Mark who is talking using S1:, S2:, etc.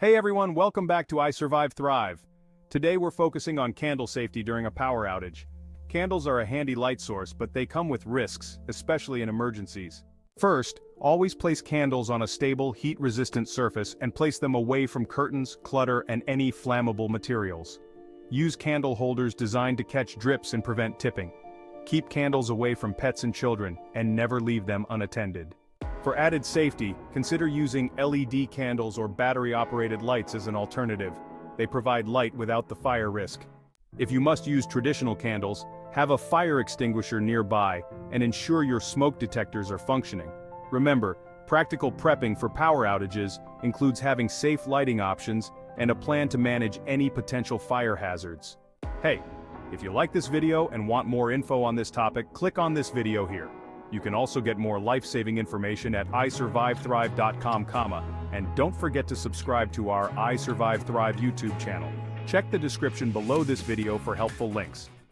S1: Hey everyone, welcome back to I Survive Thrive. Today we're focusing on candle safety during a power outage. Candles are a handy light source, but they come with risks, especially in emergencies. First, always place candles on a stable, heat-resistant surface and place them away from curtains, clutter, and any flammable materials. Use candle holders designed to catch drips and prevent tipping. Keep candles away from pets and children, and never leave them unattended. For added safety, consider using LED candles or battery-operated lights as an alternative. They provide light without the fire risk. If you must use traditional candles, have a fire extinguisher nearby and ensure your smoke detectors are functioning. Remember, practical prepping for power outages includes having safe lighting options and a plan to manage any potential fire hazards. Hey, if you like this video and want more info on this topic, click on this video here. You can also get more life-saving information at isurvivethrive.com, and don't forget to subscribe to our I Survive Thrive YouTube channel. Check the description below this video for helpful links.